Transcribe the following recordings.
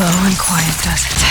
Slow and quiet does it.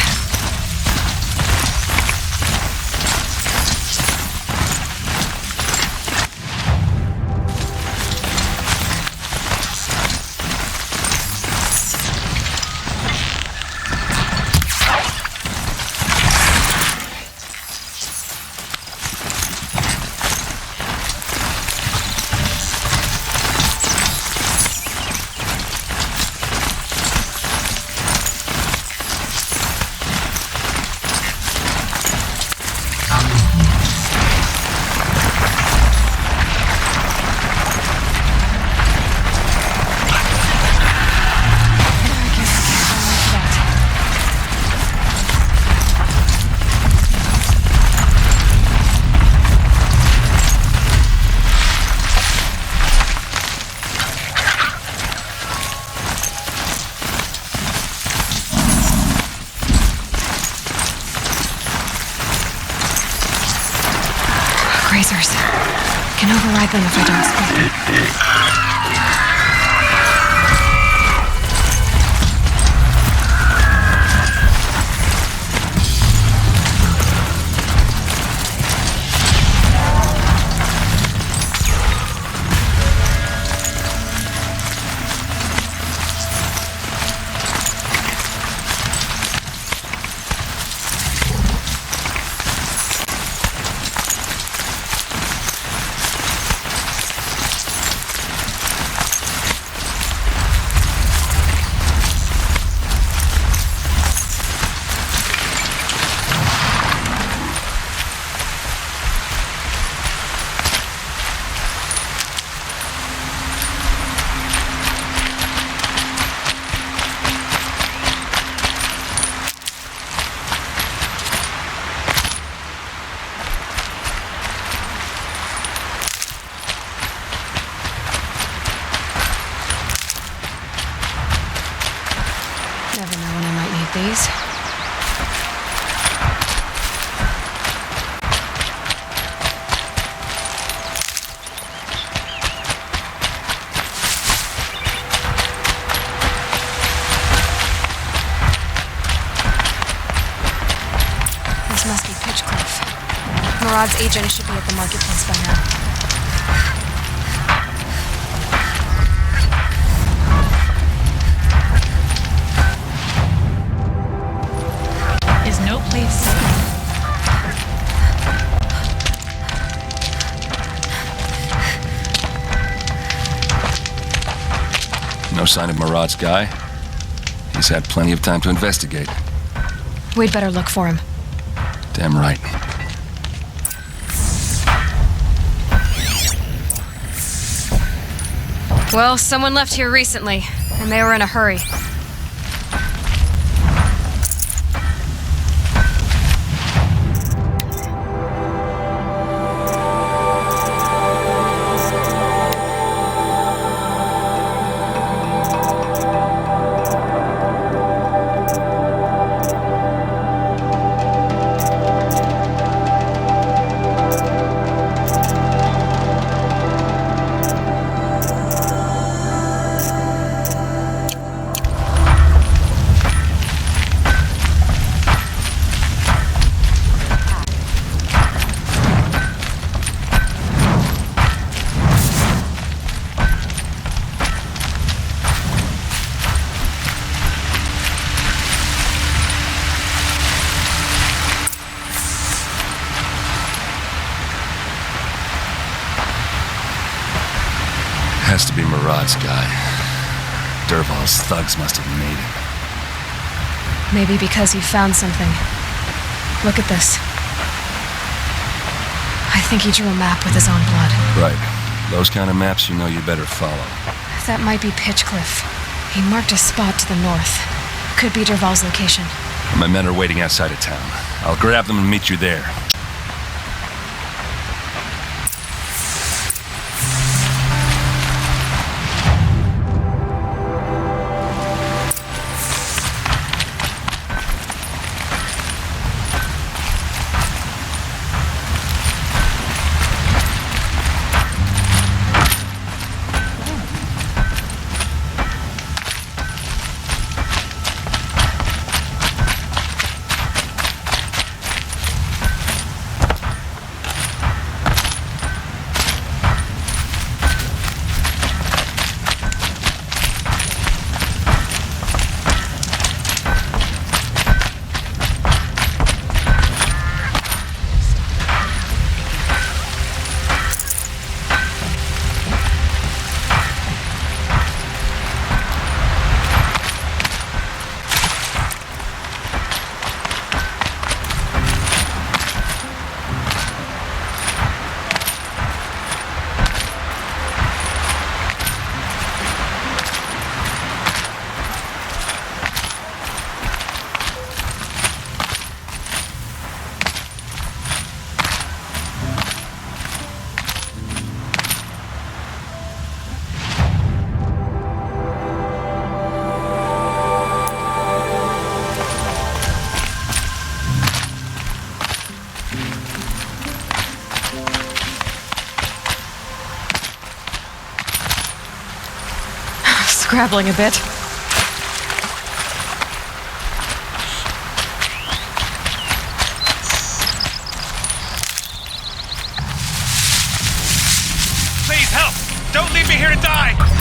Grazers. Can override them if I don't speak. Never know when I might need these. This must be Pitchcliff. Murad's agent should be at the marketplace by now. No place. No sign of Murad's guy. He's had plenty of time to investigate. We'd better look for him. Damn right. Well, someone left here recently, and they were in a hurry. Has to be Murad's guy. Dervahl's thugs must have made him. Maybe because he found something. Look at this. I think he drew a map with his own blood. Right. Those kind of maps you know you better follow. That might be Pitchcliff. He marked a spot to the north. Could be Dervahl's location. My men are waiting outside of town. I'll grab them and meet you there. scrabbling a bit. Please help! Don't leave me here to die!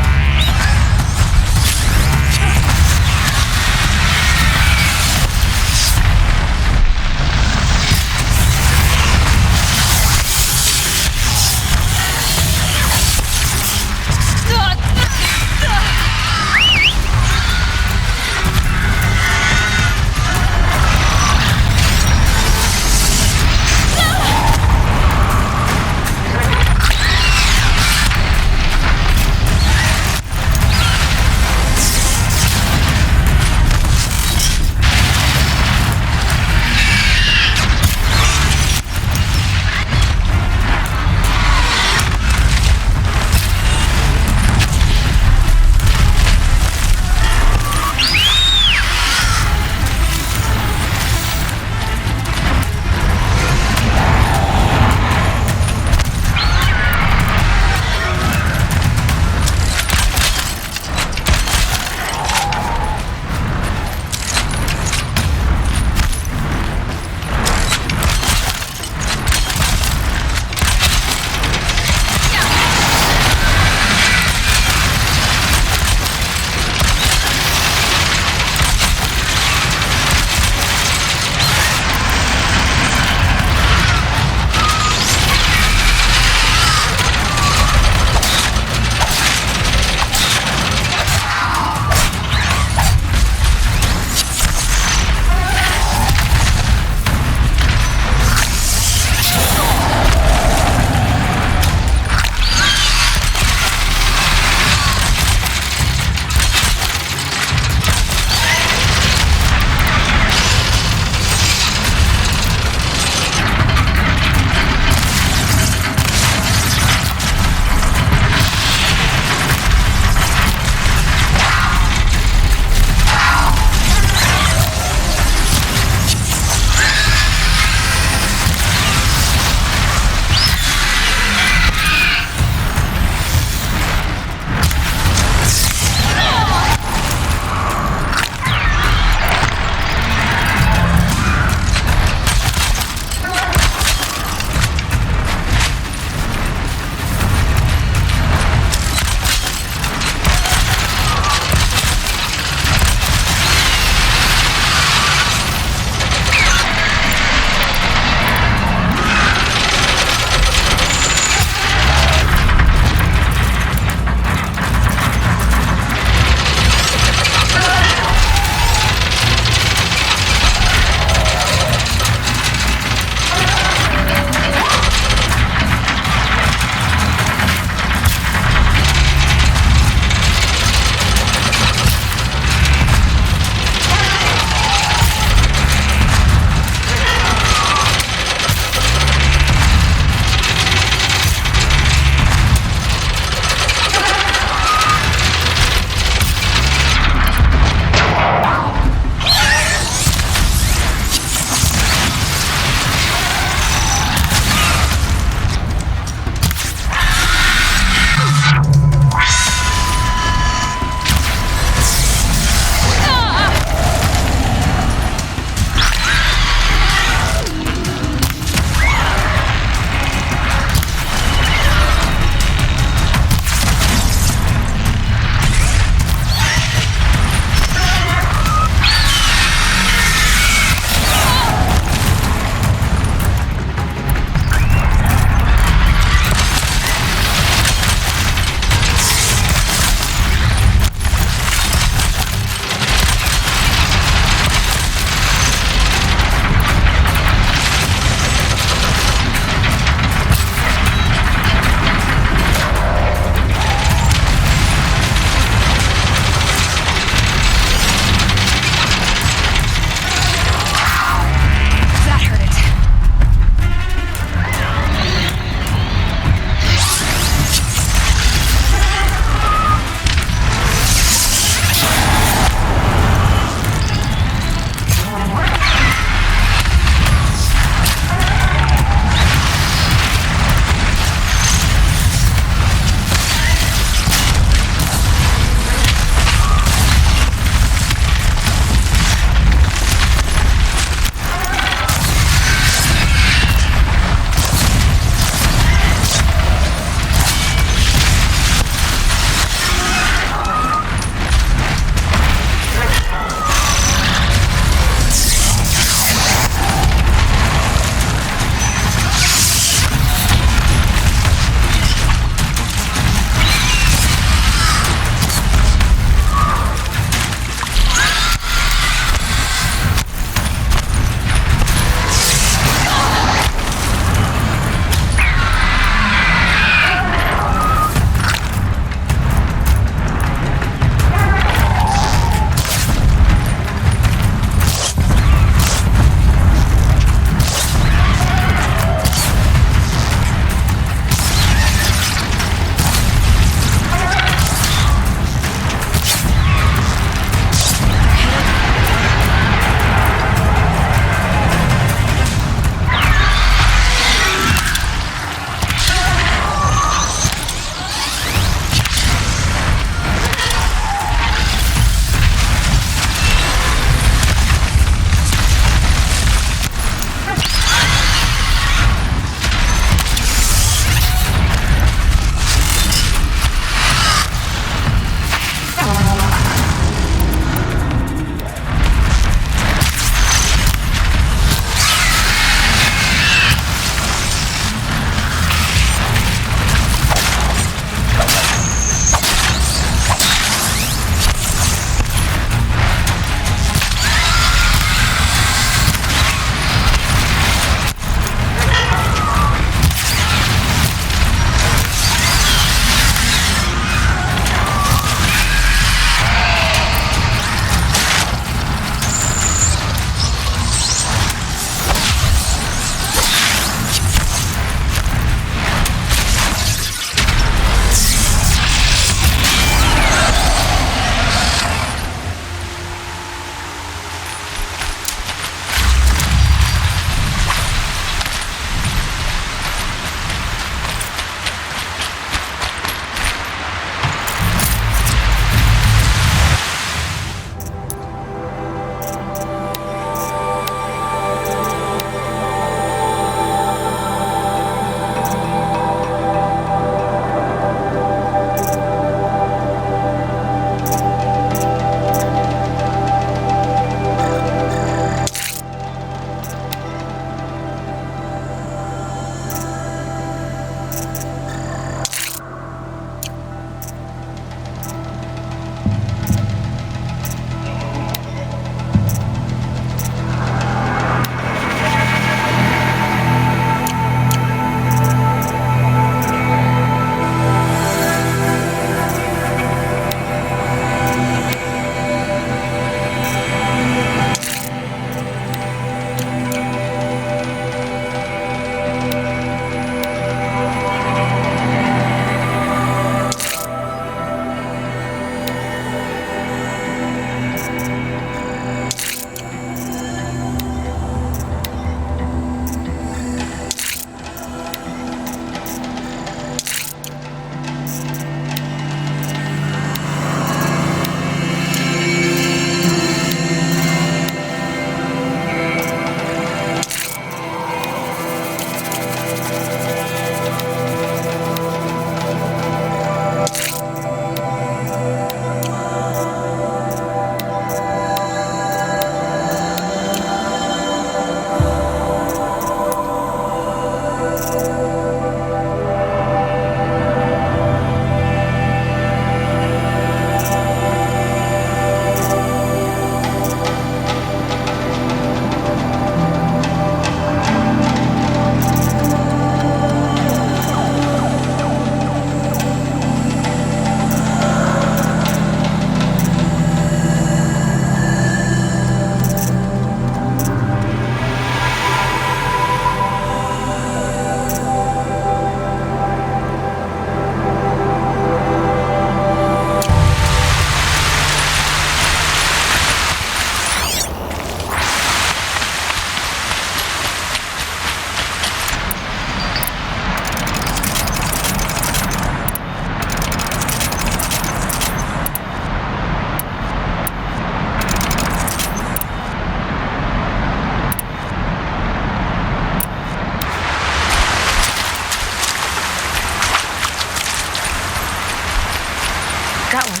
Got one.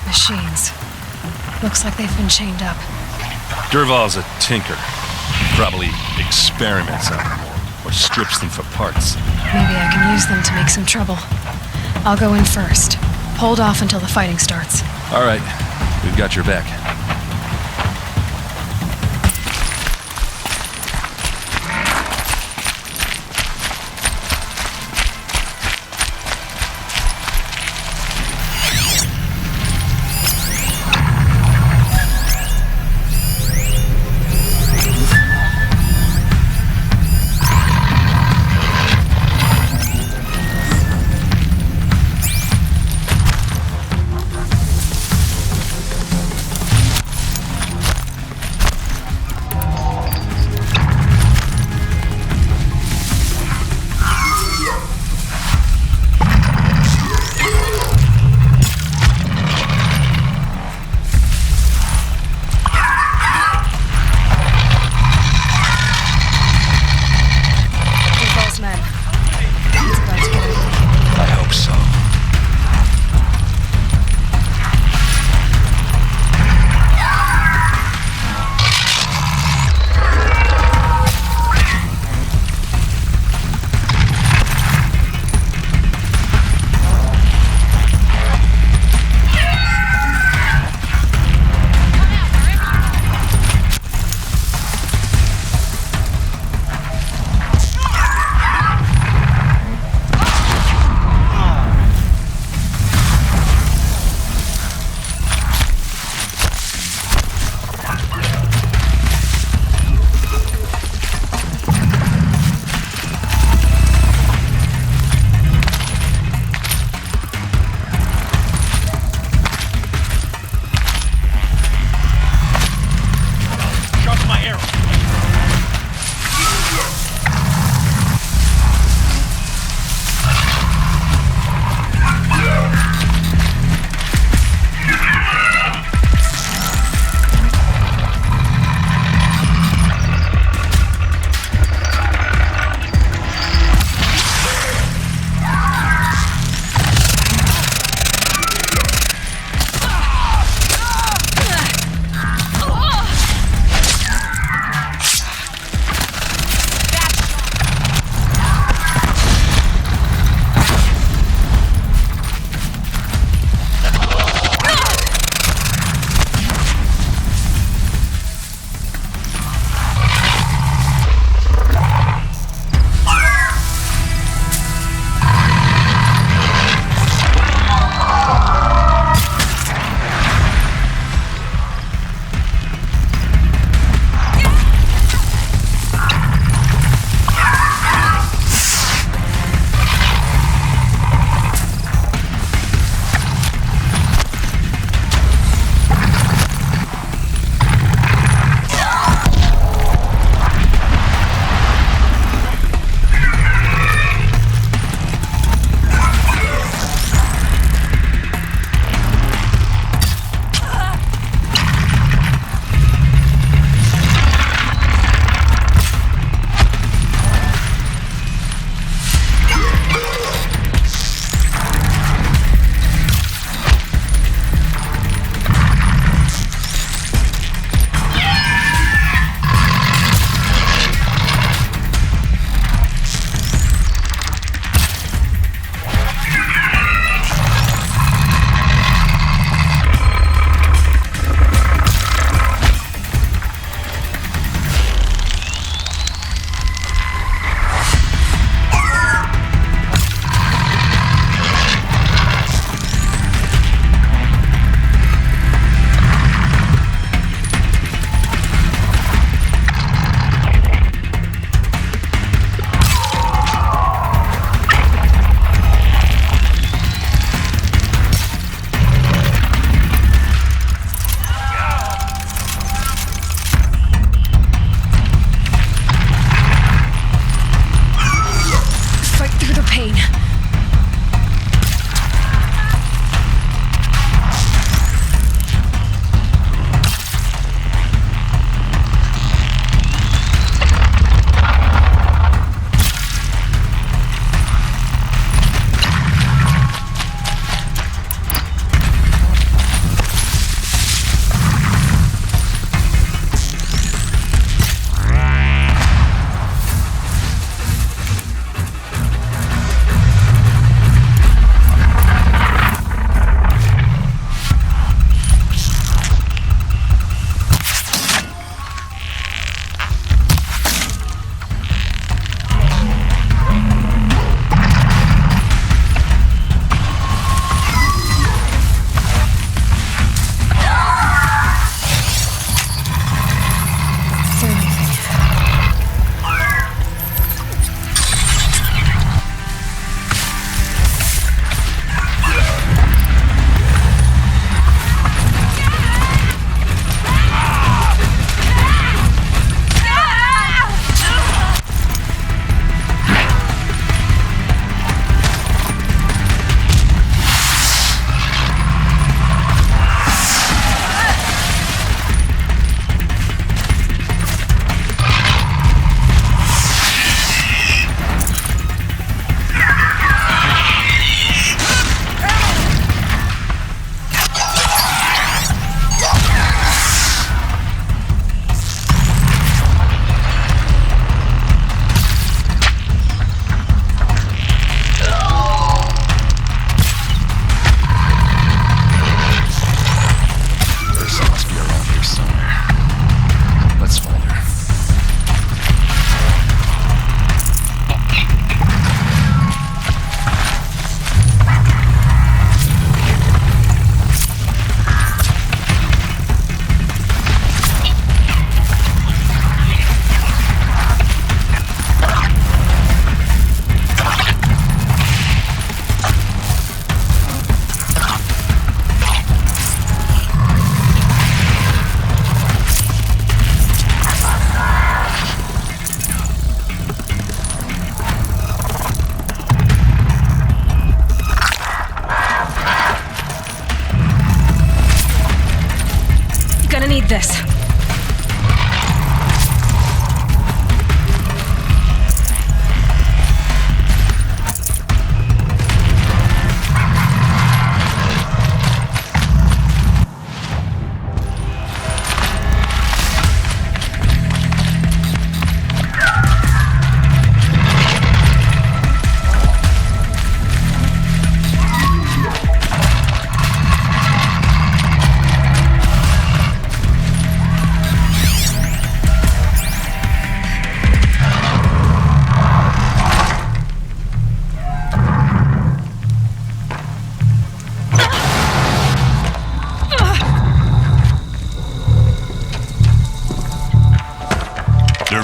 Machines. Looks like they've been chained up. Dervahl's a tinker. Probably experiments on them or strips them for parts. Maybe I can use them to make some trouble. I'll go in first. Hold off until the fighting starts. All right, we've got your back. my arrow.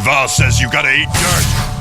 Dervahl says you gotta eat dirt.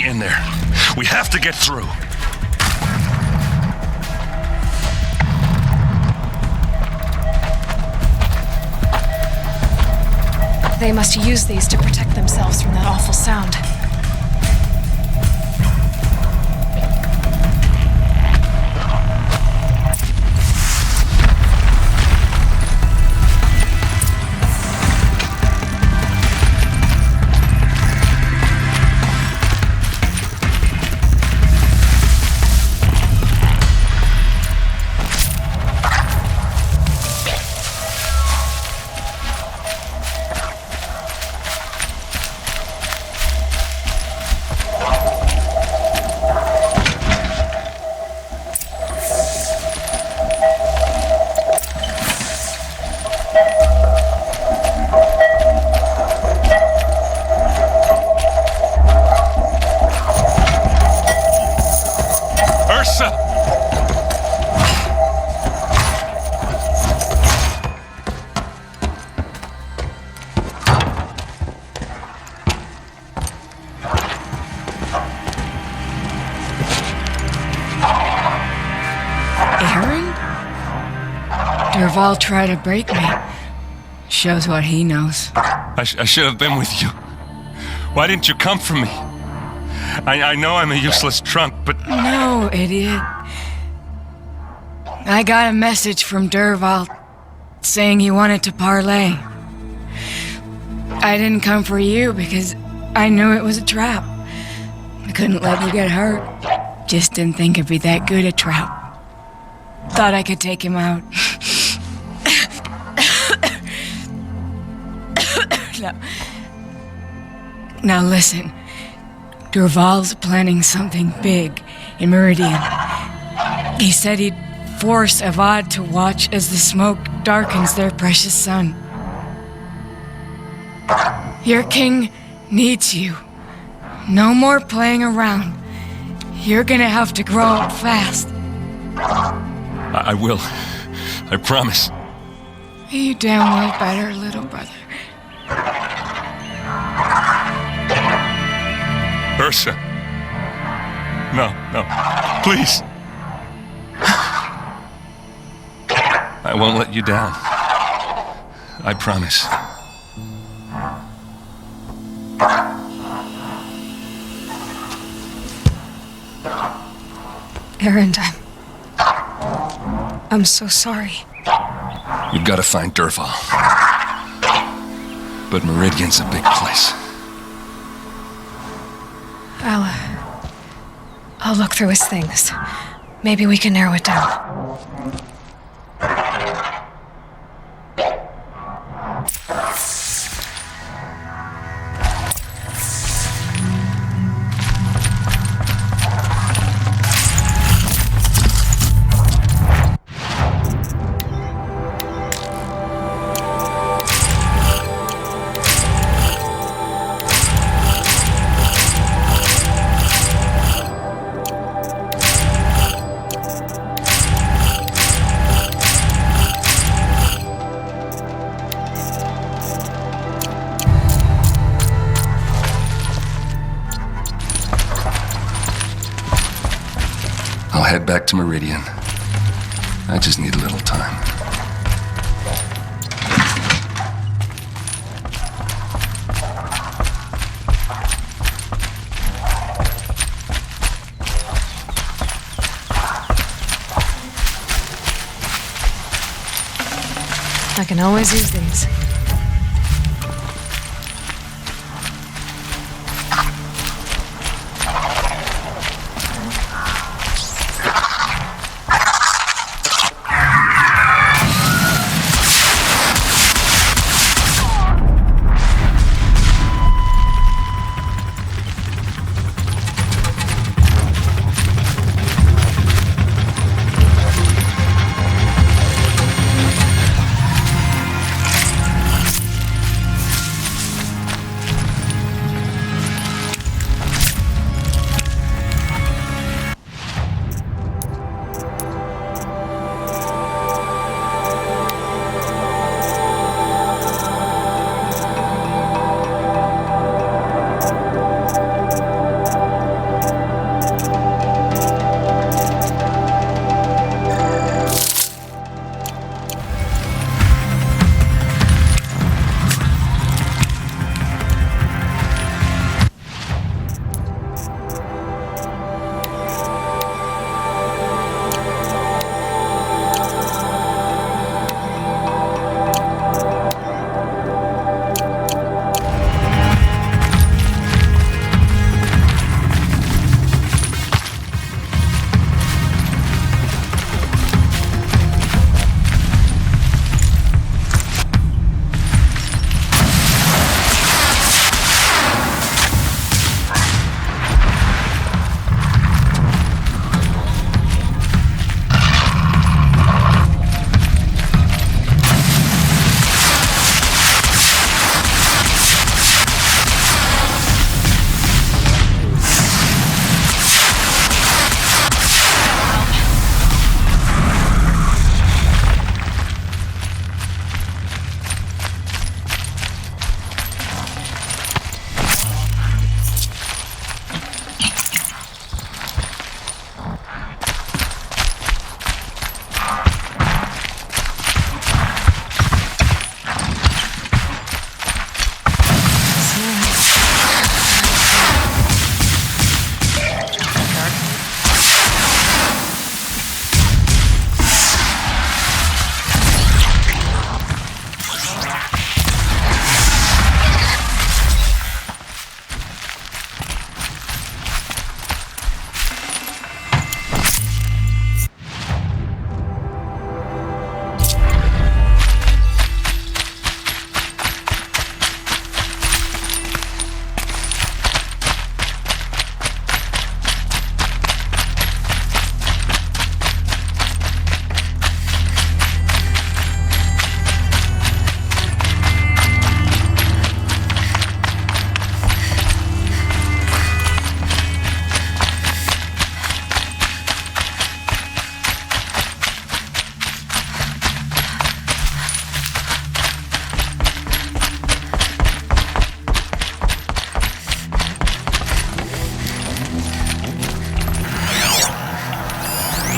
In there. We have to get through. They must use these to protect themselves from that awful sound. Dervahl tried to break me. Shows what he knows. I should have been with you. Why didn't you come for me? I know I'm a useless trunk, but... No, idiot. I got a message from Dervahl saying he wanted to parlay. I didn't come for you because I knew it was a trap. I couldn't let you get hurt. Just didn't think it'd be that good a trap. Thought I could take him out. Now listen. Dervahl's planning something big in Meridian. He said he'd force Avad to watch as the smoke darkens their precious sun. Your king needs you. No more playing around. You're gonna have to grow up fast. I will. I promise. You damn well better, little brother. Ursa. No. Please. I won't let you down. I promise. Erend, I'm so sorry. You've got to find Dervahl. But Meridian's a big place. I'll look through his things. Maybe we can narrow it down. I'll head back to Meridian. I just need a little time. I can always use these.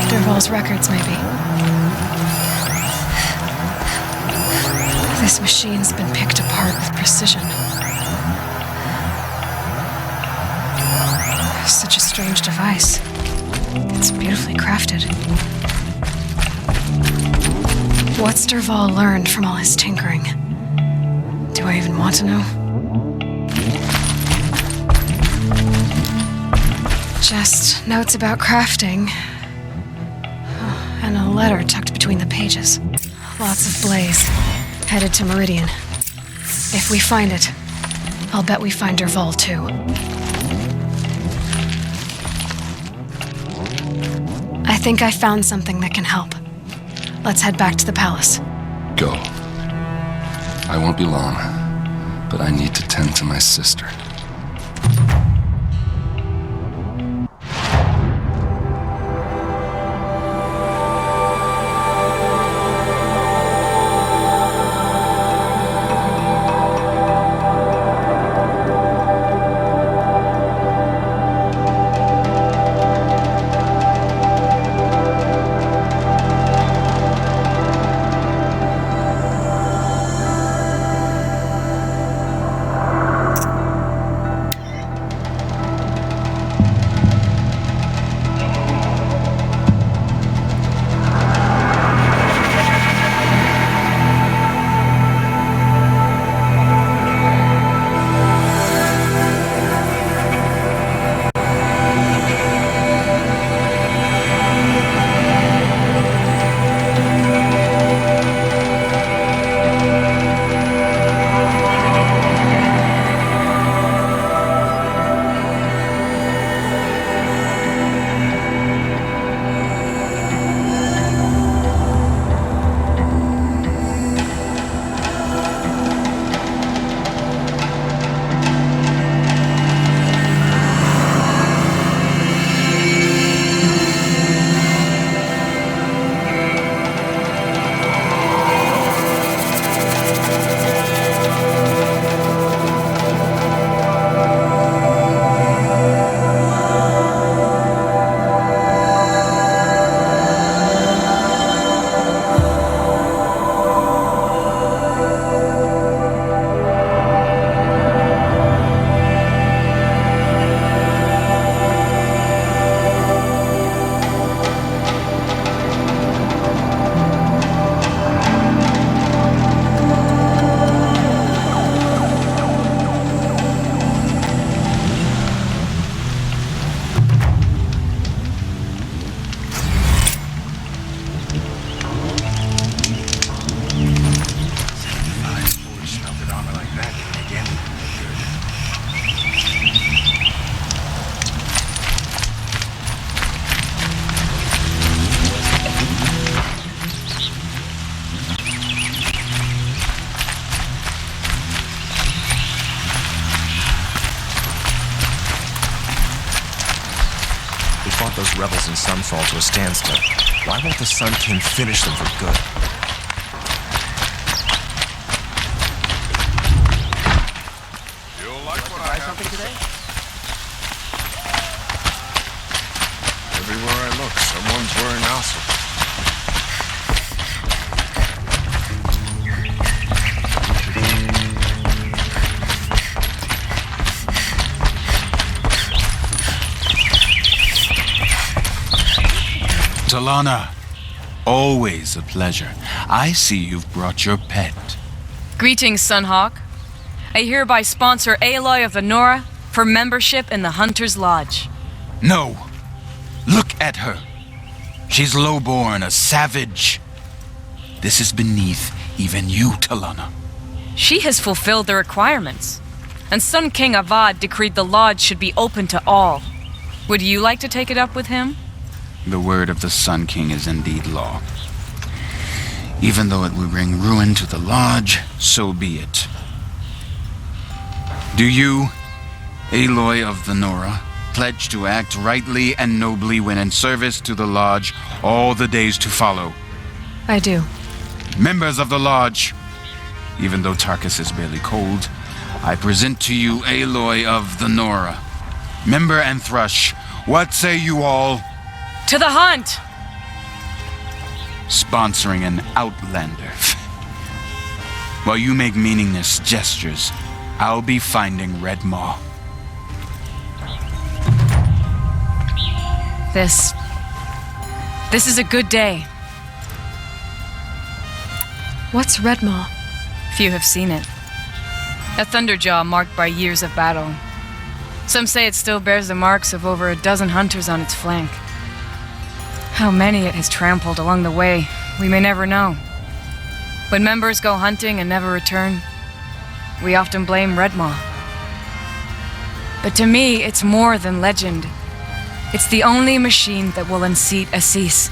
Dervahl's records, maybe. This machine's been picked apart with precision. Such a strange device. It's beautifully crafted. What's Dervahl learned from all his tinkering? Do I even want to know? Just notes about crafting. And a letter tucked between the pages. Lots of blaze. Headed to Meridian. If we find it, I'll bet we find Dervahl too. I think I found something that can help. Let's head back to the palace. Go. I won't be long, but I need to tend to my sister. rebels in Sunfall to a standstill, why won't the Sun King finish them for good? You'll like what I have to say. Everywhere I look, someone's wearing Alsa. Talana, always a pleasure. I see you've brought your pet. Greetings, Sunhawk. I hereby sponsor Aloy of the Nora for membership in the Hunter's Lodge. No. Look at her. She's lowborn, a savage. This is beneath even you, Talana. She has fulfilled the requirements, and Sun King Avad decreed the lodge should be open to all. Would you like to take it up with him? The word of the Sun King is indeed law. Even though it will bring ruin to the lodge, so be it. Do you, Aloy of the Nora, pledge to act rightly and nobly when in service to the lodge all the days to follow? I do. Members of the lodge, even though Tarkus is barely cold, I present to you Aloy of the Nora. Member and Thrush, what say you all? To the hunt! Sponsoring an outlander. While you make meaningless gestures, I'll be finding Red Maw. This is a good day. What's Red Maw? Few have seen it. A thunderjaw marked by years of battle. Some say it still bears the marks of over a dozen hunters on its flank. How many it has trampled along the way, we may never know. When members go hunting and never return, we often blame Red Maw. But to me, it's more than legend. It's the only machine that will unseat Assis.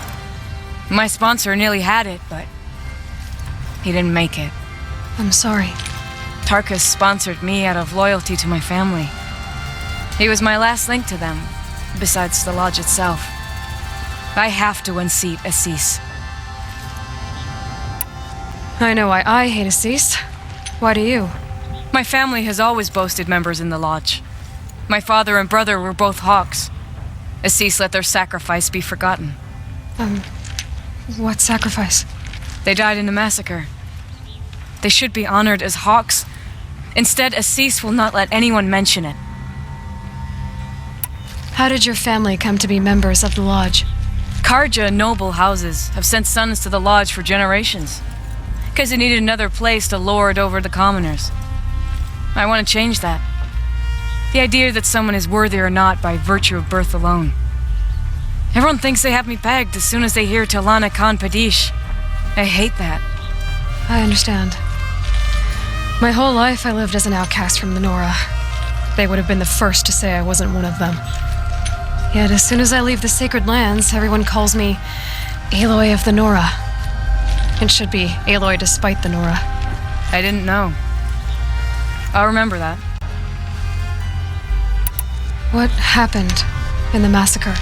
My sponsor nearly had it, but he didn't make it. I'm sorry. Tarkus sponsored me out of loyalty to my family. He was my last link to them, besides the lodge itself. I have to unseat Assis. I know why I hate Assis. Why do you? My family has always boasted members in the lodge. My father and brother were both Hawks. Assis let their sacrifice be forgotten. What sacrifice? They died in the massacre. They should be honored as Hawks. Instead, Assis will not let anyone mention it. How did your family come to be members of the lodge? Karja noble houses have sent sons to the lodge for generations, because they needed another place to lord over the commoners. I want to change that. The idea that someone is worthy or not by virtue of birth alone. Everyone thinks they have me pegged as soon as they hear Talana Khan Padish. I hate that. I understand. My whole life I lived as an outcast from the Nora. They would have been the first to say I wasn't one of them. Yet as soon as I leave the sacred lands, everyone calls me Aloy of the Nora. It should be Aloy despite the Nora. I didn't know. I'll remember that. What happened in the massacre?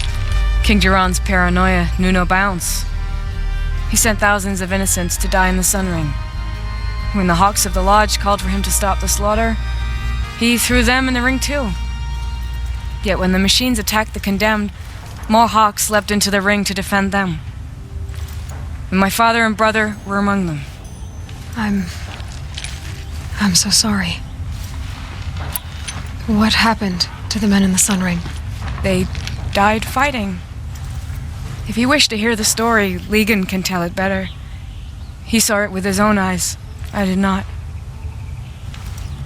King Duran's paranoia knew no bounds. He sent thousands of innocents to die in the Sun Ring. When the Hawks of the Lodge called for him to stop the slaughter, he threw them in the ring too. Yet when the machines attacked the condemned, more Hawks leapt into the ring to defend them. And my father and brother were among them. I'm so sorry. What happened to the men in the Sun Ring? They died fighting. If you wish to hear the story, Legan can tell it better. He saw it with his own eyes. I did not.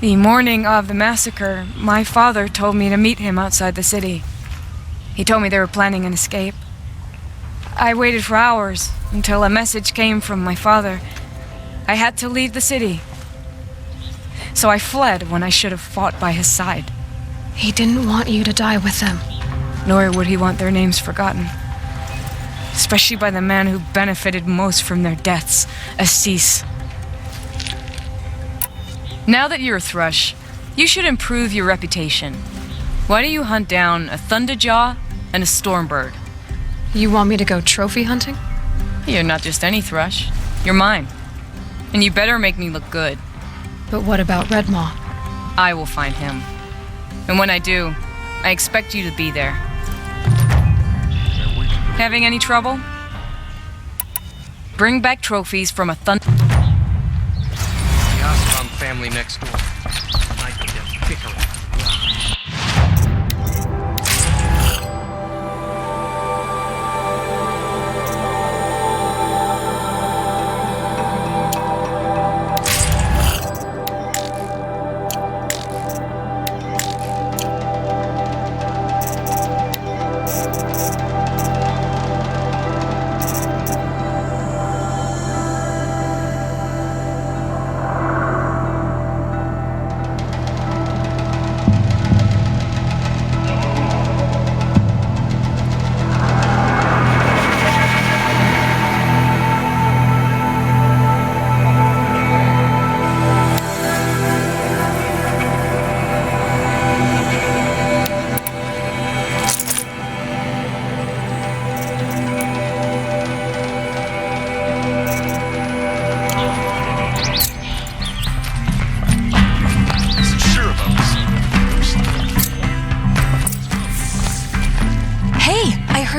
The morning of the massacre, my father told me to meet him outside the city. He told me they were planning an escape. I waited for hours until a message came from my father. I had to leave the city. So I fled when I should have fought by his side. He didn't want you to die with them. Nor would he want their names forgotten. Especially by the man who benefited most from their deaths, Assis. Now that you're a Thrush, you should improve your reputation. Why don't you hunt down a Thunderjaw and a Stormbird? You want me to go trophy hunting? You're not just any thrush. You're mine. And you better make me look good. But what about Red Maw? I will find him. And when I do, I expect you to be there. Having any trouble? Bring back trophies from a thunder... The Osram family next door. Might be the picker.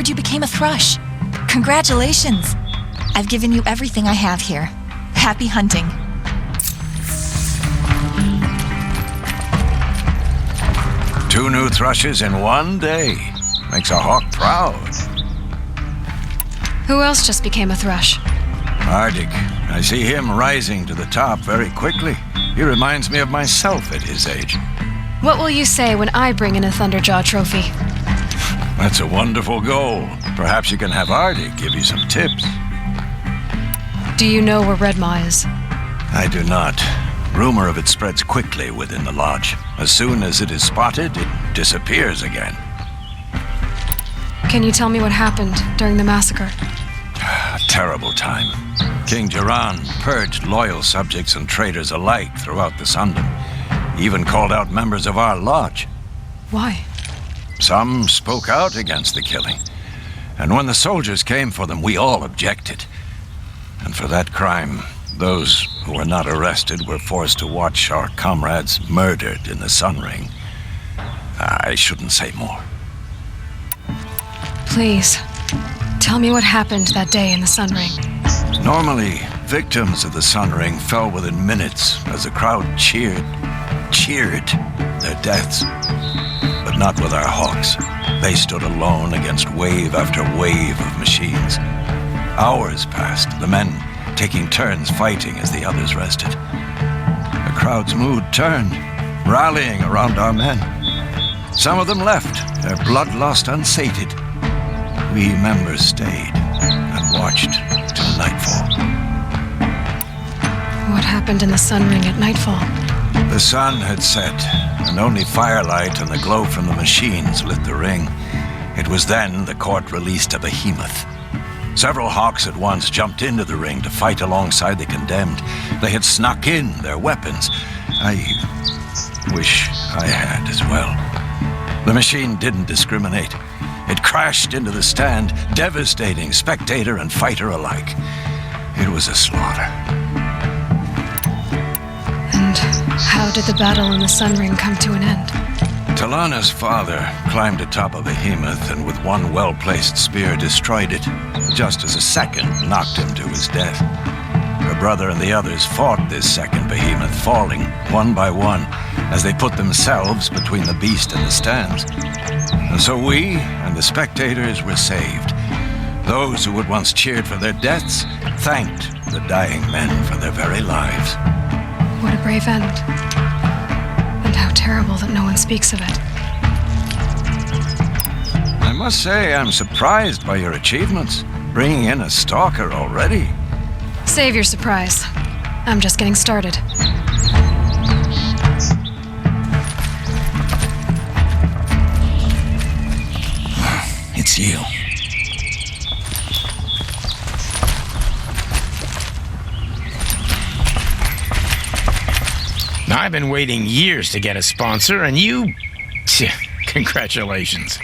You became a thrush. Congratulations. I've given you everything I have here. Happy hunting. Two new thrushes in one day. Makes a hawk proud. Who else just became a thrush? Arctic. I see him rising to the top very quickly. He reminds me of myself at his age. What will you say when I bring in a Thunderjaw trophy? That's a wonderful goal. Perhaps you can have Artie give you some tips. Do you know where Red Maw is? I do not. Rumor of it spreads quickly within the lodge. As soon as it is spotted, it disappears again. Can you tell me what happened during the massacre? A terrible time. King Jiran purged loyal subjects and traitors alike throughout the Sundom. He even called out members of our lodge. Why? Some spoke out against the killing. And when the soldiers came for them, we all objected. And for that crime, those who were not arrested were forced to watch our comrades murdered in the Sun Ring. I shouldn't say more. Please, tell me what happened that day in the Sun Ring. Normally, victims of the Sun Ring fell within minutes as the crowd cheered their deaths. But not with our hawks. They stood alone against wave after wave of machines. Hours passed, the men taking turns fighting as the others rested. The crowd's mood turned, rallying around our men. Some of them left, their bloodlust unsated. We members stayed and watched till nightfall. What happened in the Sun Ring at nightfall? The sun had set, and only firelight and the glow from the machines lit the ring. It was then the court released a behemoth. Several hawks at once jumped into the ring to fight alongside the condemned. They had snuck in their weapons. I wish I had as well. The machine didn't discriminate. It crashed into the stand, devastating spectator and fighter alike. It was a slaughter. And how did the battle in the Sun Ring come to an end? Talana's father climbed atop a behemoth and with one well-placed spear destroyed it, just as a second knocked him to his death. Her brother and the others fought this second behemoth, falling one by one as they put themselves between the beast and the stands. And so we and the spectators were saved. Those who had once cheered for their deaths thanked the dying men for their very lives. What a brave end. And how terrible that no one speaks of it. I must say I'm surprised by your achievements, bringing in a stalker already. Save your surprise. I'm just getting started. It's you. I've been waiting years to get a sponsor, and you... Congratulations.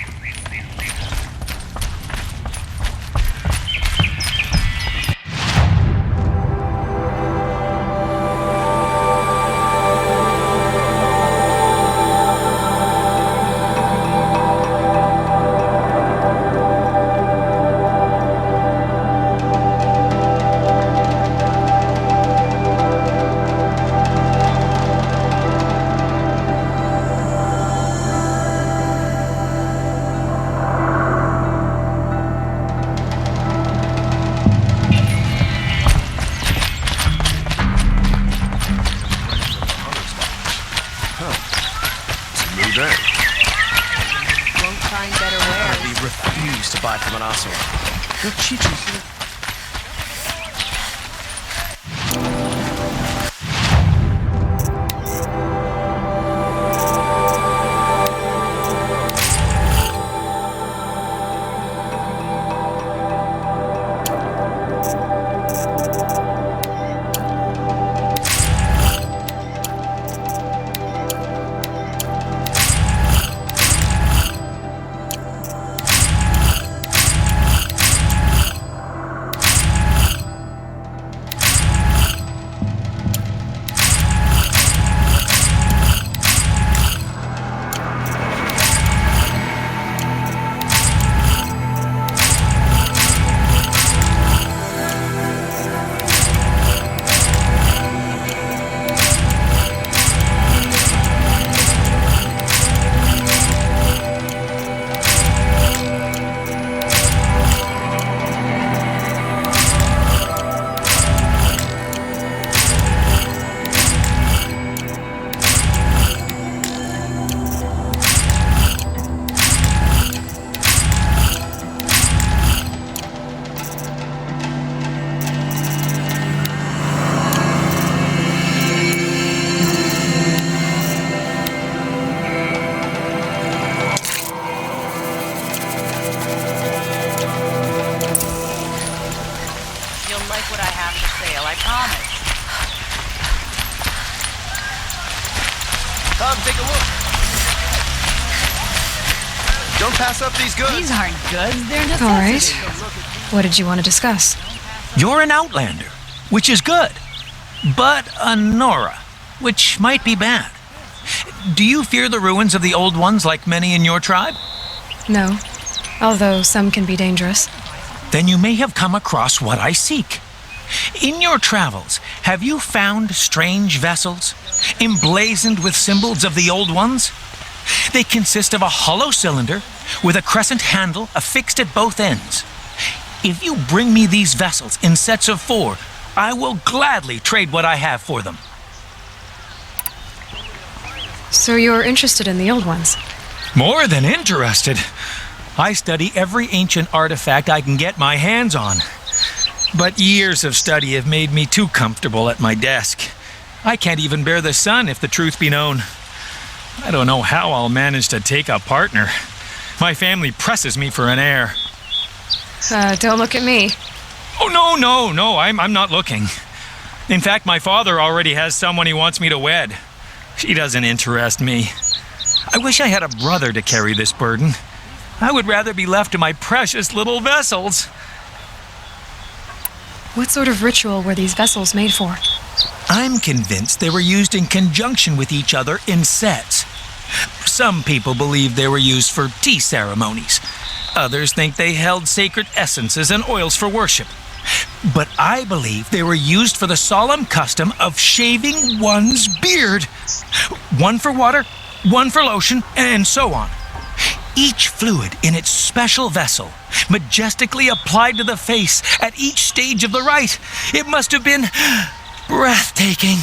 dinosaur. Look, Chi-Chi. Come, take a look. Don't pass up these goods. These aren't goods, they're necessities. All right. What did you want to discuss? You're an outlander, which is good. But a Nora, which might be bad. Do you fear the ruins of the old ones like many in your tribe? No, although some can be dangerous. Then you may have come across what I seek. In your travels, have you found strange vessels, emblazoned with symbols of the old ones? They consist of a hollow cylinder with a crescent handle affixed at both ends. If you bring me these vessels in sets of 4, I will gladly trade what I have for them. So you're interested in the old ones? More than interested. I study every ancient artifact I can get my hands on. But years of study have made me too comfortable at my desk. I can't even bear the sun, if the truth be known. I don't know how I'll manage to take a partner. My family presses me for an heir. Don't look at me. Oh, no, I'm not looking. In fact, my father already has someone he wants me to wed. She doesn't interest me. I wish I had a brother to carry this burden. I would rather be left to my precious little vessels. What sort of ritual were these vessels made for? I'm convinced they were used in conjunction with each other in sets. Some people believe they were used for tea ceremonies. Others think they held sacred essences and oils for worship. But I believe they were used for the solemn custom of shaving one's beard. One for water, one for lotion, and so on. Each fluid in its special vessel, majestically applied to the face at each stage of the rite. It must have been breathtaking.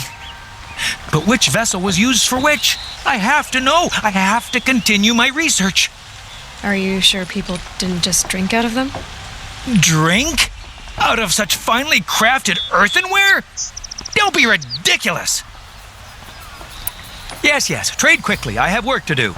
But which vessel was used for which? I have to know. I have to continue my research. Are you sure people didn't just drink out of them? Drink? Out of such finely crafted earthenware? Don't be ridiculous. Yes, trade quickly. I have work to do.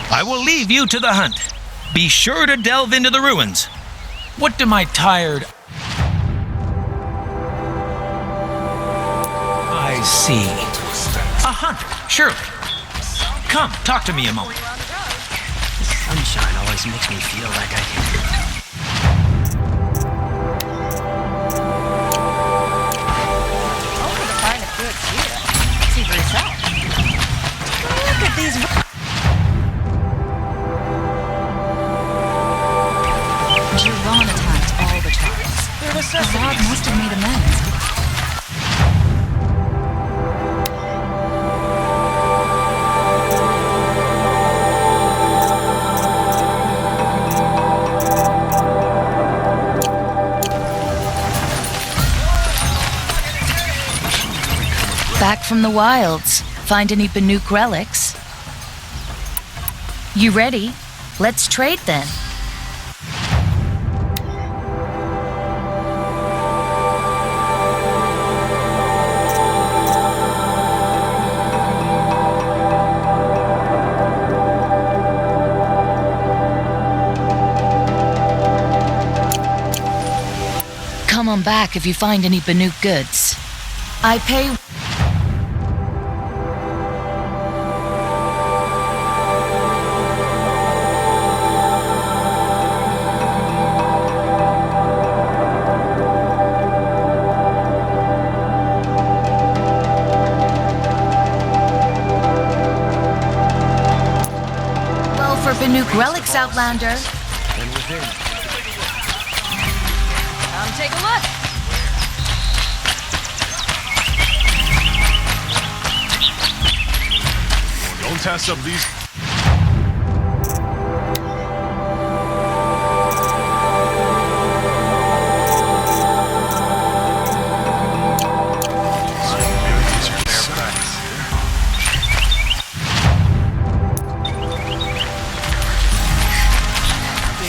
I will leave you to the hunt. Be sure to delve into the ruins. What do my tired... I see. A hunter, surely. Come, talk to me a moment. Sunshine always makes me feel like I can... Only to find a good cheer. See for yourself. Look at these... from the wilds. Find any Banuk relics? You ready? Let's trade then. Come on back if you find any Banuk goods. I pay... Well, for Banuk relics, Outlander. Come take a look. Don't pass up these.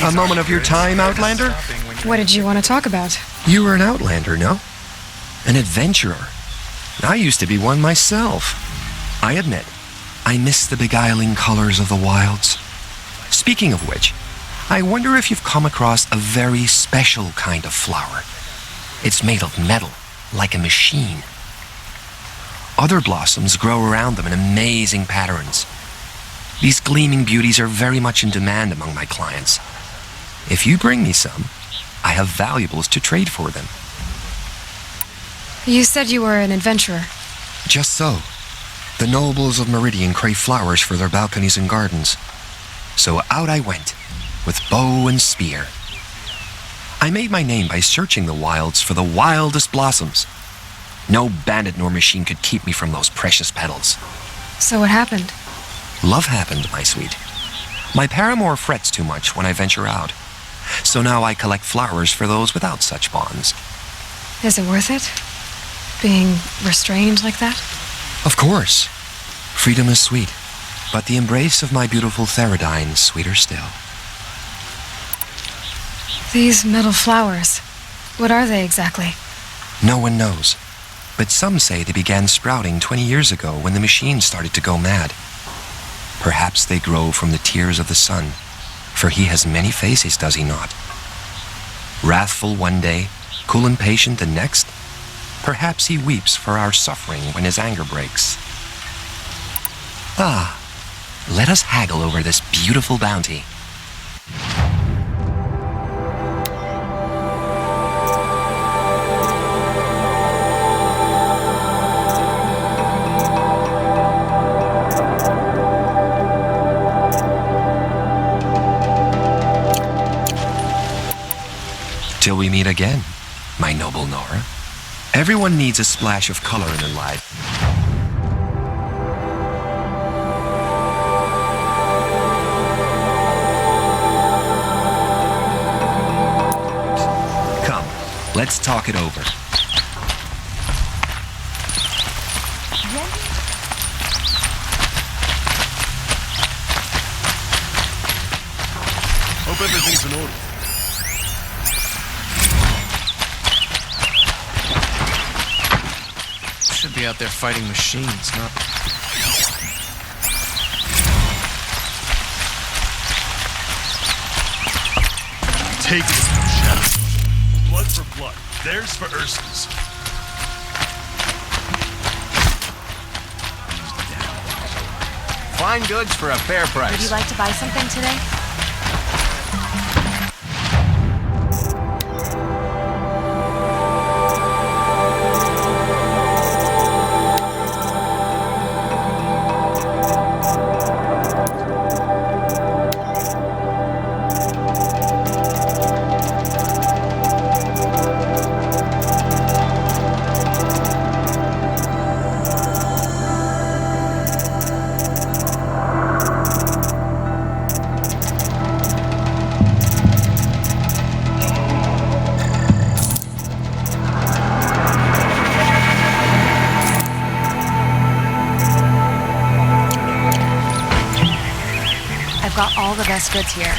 A moment of your time, Outlander? What did you want to talk about? You were an Outlander, no? An adventurer. I used to be one myself. I admit, I miss the beguiling colors of the wilds. Speaking of which, I wonder if you've come across a very special kind of flower. It's made of metal, like a machine. Other blossoms grow around them in amazing patterns. These gleaming beauties are very much in demand among my clients. If you bring me some, I have valuables to trade for them. You said you were an adventurer. Just so. The nobles of Meridian crave flowers for their balconies and gardens. So out I went, with bow and spear. I made my name by searching the wilds for the wildest blossoms. No bandit nor machine could keep me from those precious petals. So what happened? Love happened, my sweet. My paramour frets too much when I venture out. So now I collect flowers for those without such bonds. Is it worth it? Being restrained like that? Of course. Freedom is sweet, but the embrace of my beautiful Theridine sweeter still. These metal flowers, what are they exactly? No one knows, but some say they began sprouting 20 years ago when the machine started to go mad. Perhaps they grow from the tears of the sun, for he has many faces, does he not? Wrathful one day, cool and patient the next. Perhaps he weeps for our suffering when his anger breaks. Ah, let us haggle over this beautiful bounty. Till we meet again, my noble Nora. Everyone needs a splash of color in their life. Come, let's talk it over. Hope everything's in order. Should be out there fighting machines, not... Take this, Shadow. Blood for blood. Theirs for Ursa's. Fine goods for a fair price. Would you like to buy something today? got all the best goods here.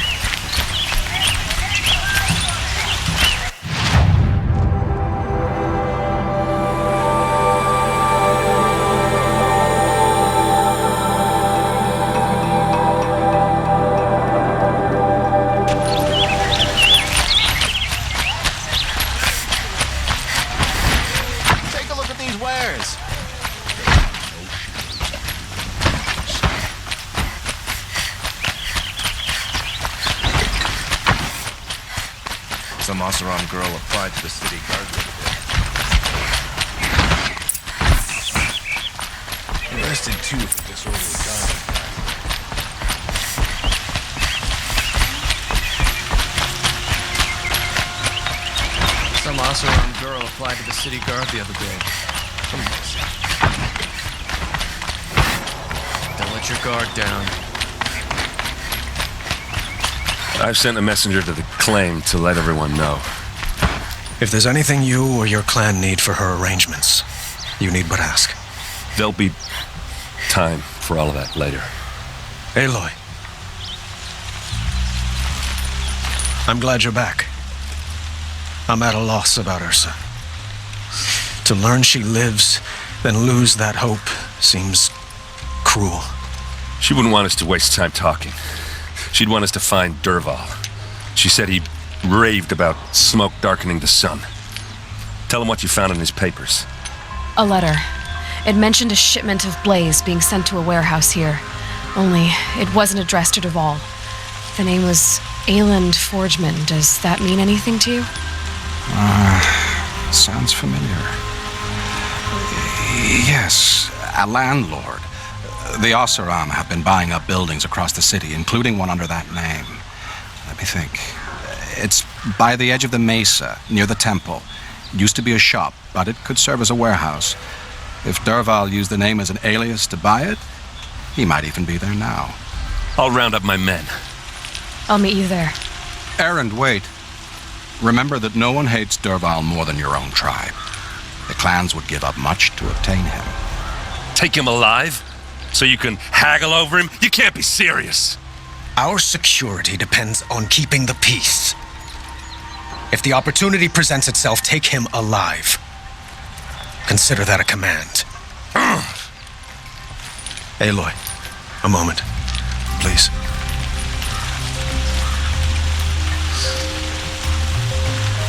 Take a look at these wares. Some Oseram girl applied to the city guard the other day. Arrested too for disorderly conduct. Some Oseram girl applied to the city guard the other day. Don't let your guard down. I've sent a messenger to the claim to let everyone know. If there's anything you or your clan need for her arrangements, you need but ask. There'll be time for all of that later. Aloy. I'm glad you're back. I'm at a loss about Ursa. To learn she lives, then lose that hope seems cruel. She wouldn't want us to waste time talking. She'd want us to find Dervahl. She said he raved about smoke darkening the sun. Tell him what you found in his papers. A letter. It mentioned a shipment of blaze being sent to a warehouse here. Only, it wasn't addressed to Dervahl. The name was Ayland Forgeman. Does that mean anything to you? Sounds familiar. Yes, a landlord. The Oseram have been buying up buildings across the city, including one under that name. Let me think. It's by the edge of the mesa, near the temple. It used to be a shop, but it could serve as a warehouse. If Dervahl used the name as an alias to buy it, he might even be there now. I'll round up my men. I'll meet you there. Erend, wait. Remember that no one hates Dervahl more than your own tribe. The clans would give up much to obtain him. Take him alive? So you can haggle over him? You can't be serious. Our security depends on keeping the peace. If the opportunity presents itself, take him alive. Consider that a command. Aloy, a moment, please.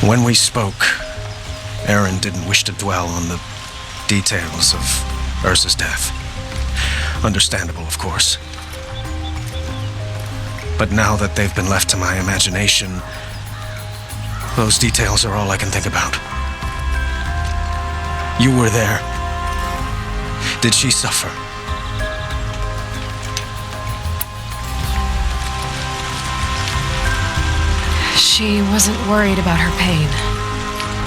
When we spoke, Erend didn't wish to dwell on the details of Ursa's death. Understandable, of course. But now that they've been left to my imagination, those details are all I can think about. You were there. Did she suffer? She wasn't worried about her pain.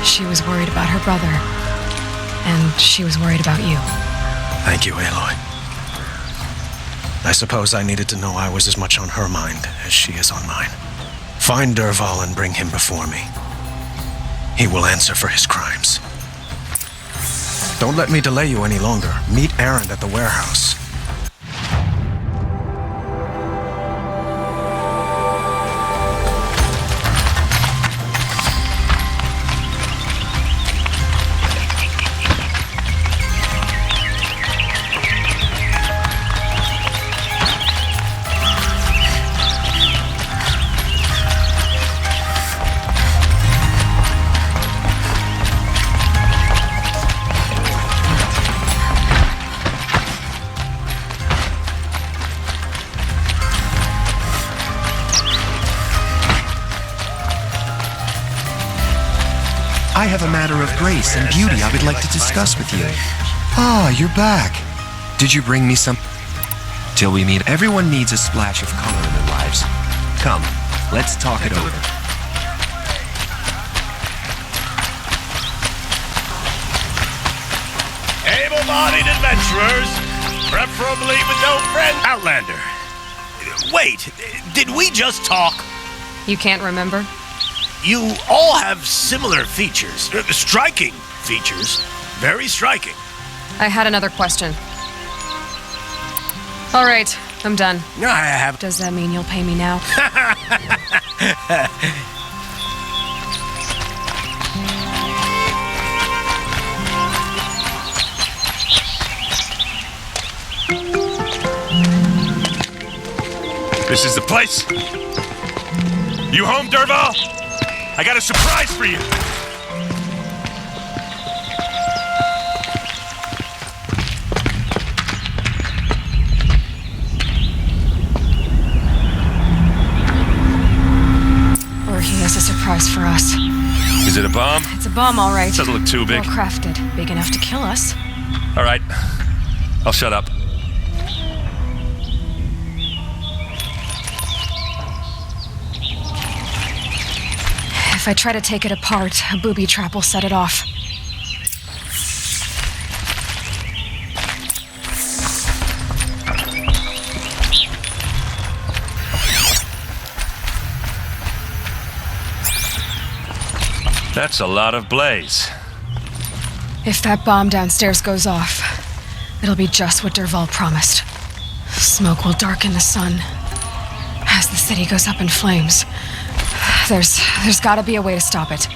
She was worried about her brother. And she was worried about you. Thank you, Aloy. I suppose I needed to know I was as much on her mind as she is on mine. Find Dervahl and bring him before me. He will answer for his crimes. Don't let me delay you any longer. Meet Erend at the warehouse. I have a matter of grace and beauty I would like to discuss with you. Ah, you're back. Did you bring me some? Till we meet, everyone needs a splash of color in their lives. Come, let's talk it over. Able-bodied adventurers, preferably with no friend. Outlander. Wait, did we just talk? You can't remember? You all have similar features. Striking features. Very striking. I had another question. All right, I'm done. No, I have. Does that mean you'll pay me now? This is the place. You home, Dervahl? I got a surprise for you. Or he has a surprise for us. Is it a bomb? It's a bomb, all right. Doesn't look too big. Well crafted. Big enough to kill us. All right. I'll shut up. If I try to take it apart, a booby trap will set it off. That's a lot of blaze. If that bomb downstairs goes off, it'll be just what Dervahl promised. Smoke will darken the sun. As the city goes up in flames, there's gotta be a way to stop it.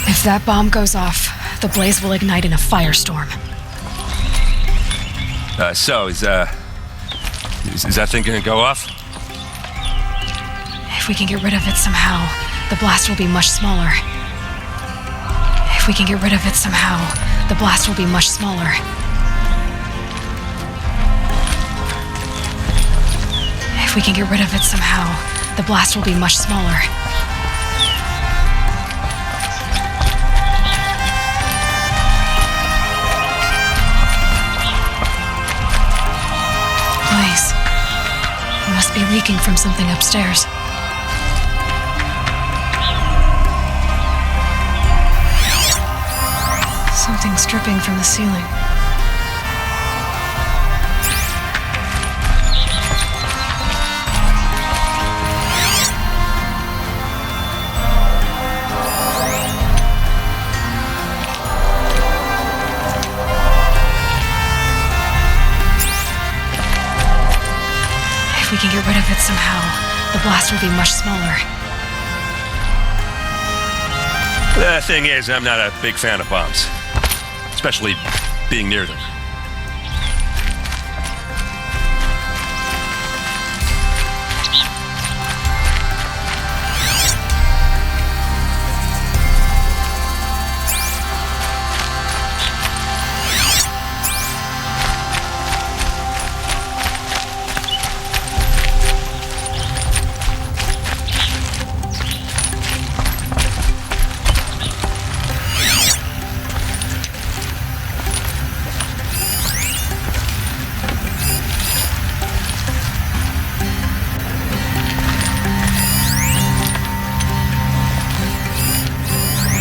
If that bomb goes off, the blaze will ignite in a firestorm. So, is that thing gonna go off? If we can get rid of it somehow, the blast will be much smaller. If we can get rid of it somehow, the blast will be much smaller. If we can get rid of it somehow, the blast will be much smaller. Blaze. It must be leaking from something upstairs. Something's dripping from the ceiling. If we can get rid of it somehow, the blast will be much smaller. The thing is, I'm not a big fan of bombs. Especially being near them.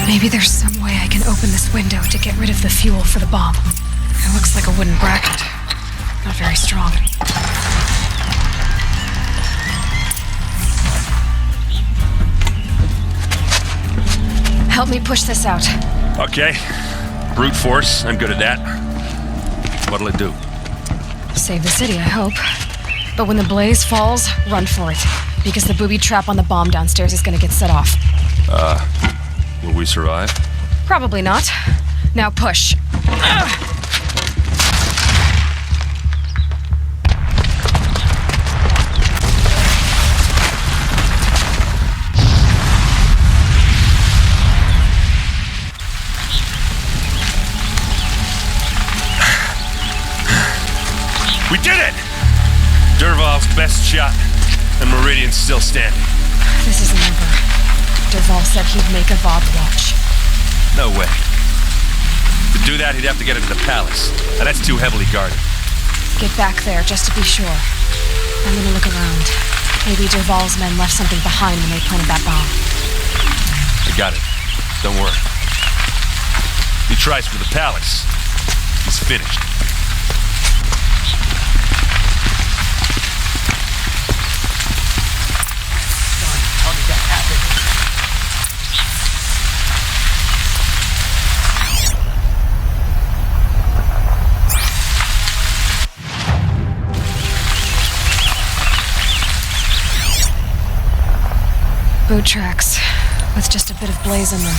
Maybe there's some way I can open this window to get rid of the fuel for the bomb. It looks like a wooden bracket. Not very strong. Help me push this out. Okay. Brute force, I'm good at that. What'll it do? Save the city, I hope. But when the blaze falls, run for it. Because the booby trap on the bomb downstairs is gonna get set off. Will we survive? Probably not. Now push. We did it! Dervahl's best shot, and Meridian's still standing. This isn't over. Dervahl said he'd make a Vob watch. No way. To do that, he'd have to get into the palace, and that's too heavily guarded. Get back there, just to be sure. I'm gonna look around. Maybe Dervahl's men left something behind when they planted that bomb. I got it. Don't worry. He tries for the palace. He's finished. How did that happen? Toad tracks, with just a bit of blaze in them.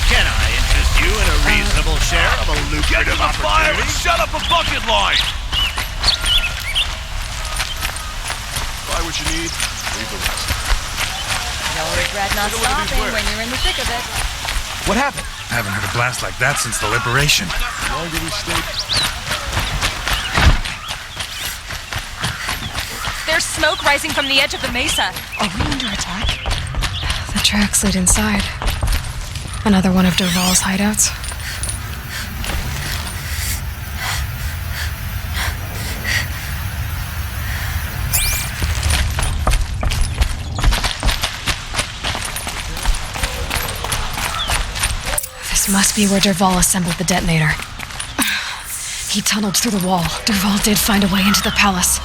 Can I interest you in a reasonable share of a lucrative Fire opportunity? and shut up a bucket line! Buy what you need, leave the rest. You'll regret not stopping when you're in the thick of it. What happened? I haven't heard a blast like that since the liberation. The longer we stay... There's smoke rising from the edge of the mesa. Are we under attack? The tracks lead inside. Another one of Dervahl's hideouts. This must be where Dervahl assembled the detonator. He tunneled through the wall. Dervahl did find a way into the palace.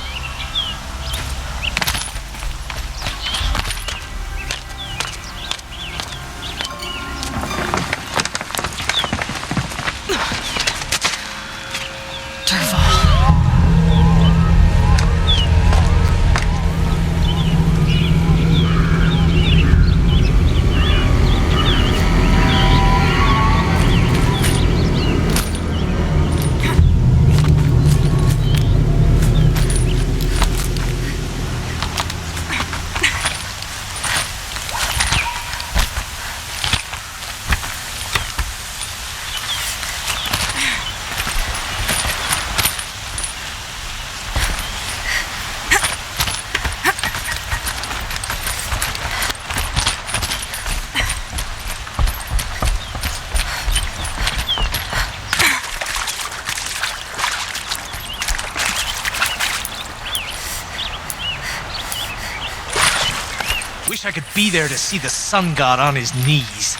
Wish I could be there to see the sun god on his knees.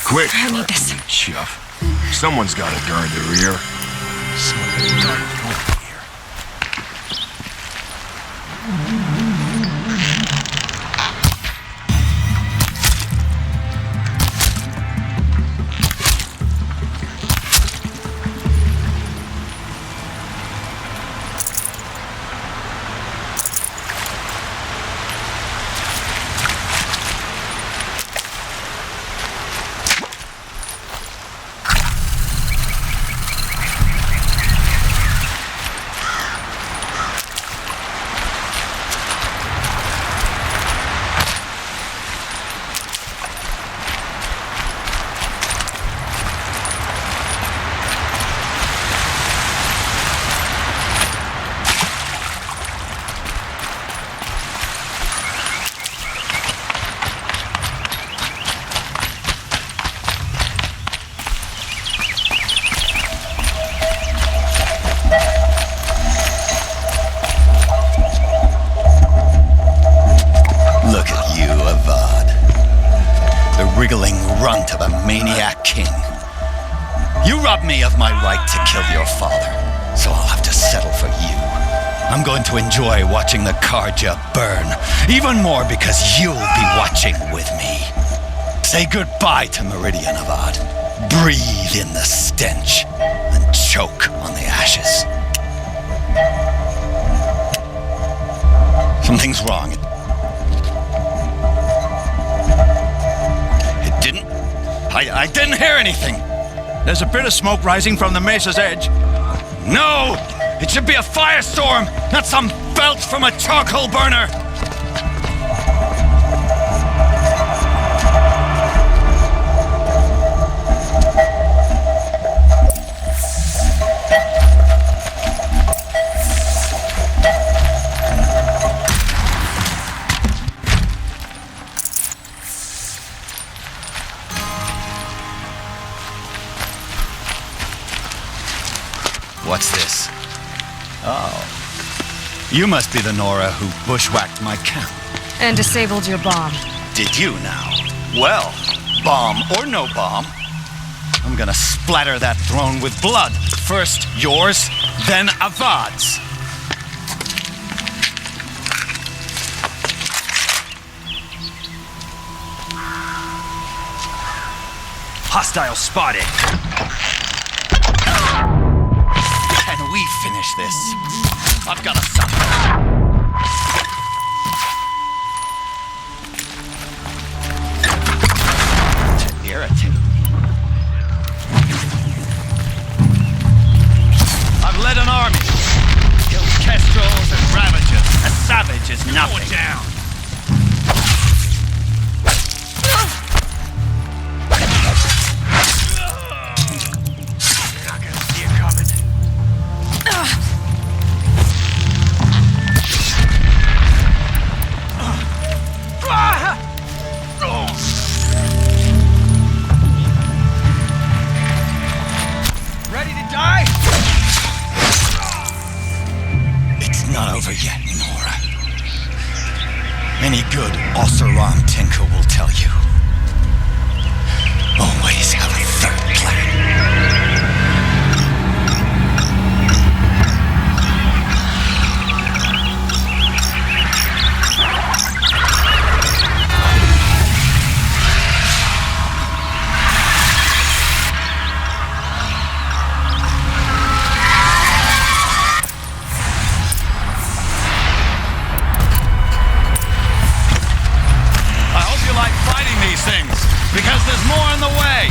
Quick! I need this. Chuff. Someone's got to guard the rear. runt of a maniac king. You robbed me of my right to kill your father, so I'll have to settle for you. I'm going to enjoy watching the Karja burn, even more because you'll be watching with me. Say goodbye to Meridian, Avad. Breathe in the stench and choke on the ashes. Something's wrong. It didn't... I didn't hear anything. There's a bit of smoke rising from the mesa's edge. No! It should be a firestorm, not some belch from a charcoal burner! What's this? Oh. You must be the Nora who bushwhacked my camp. And disabled your bomb. Did you now? Well, bomb or no bomb, I'm gonna splatter that throne with blood. First yours, then Avad's. Hostile spotted. Can we finish this? I've got a son. nothing. Down. Not gonna see it coming. Ready to die? It's not over yet, Nora. Any good Oseram tinker will tell you. Always have a third plan. I hope you like fighting these things, because there's more in the way.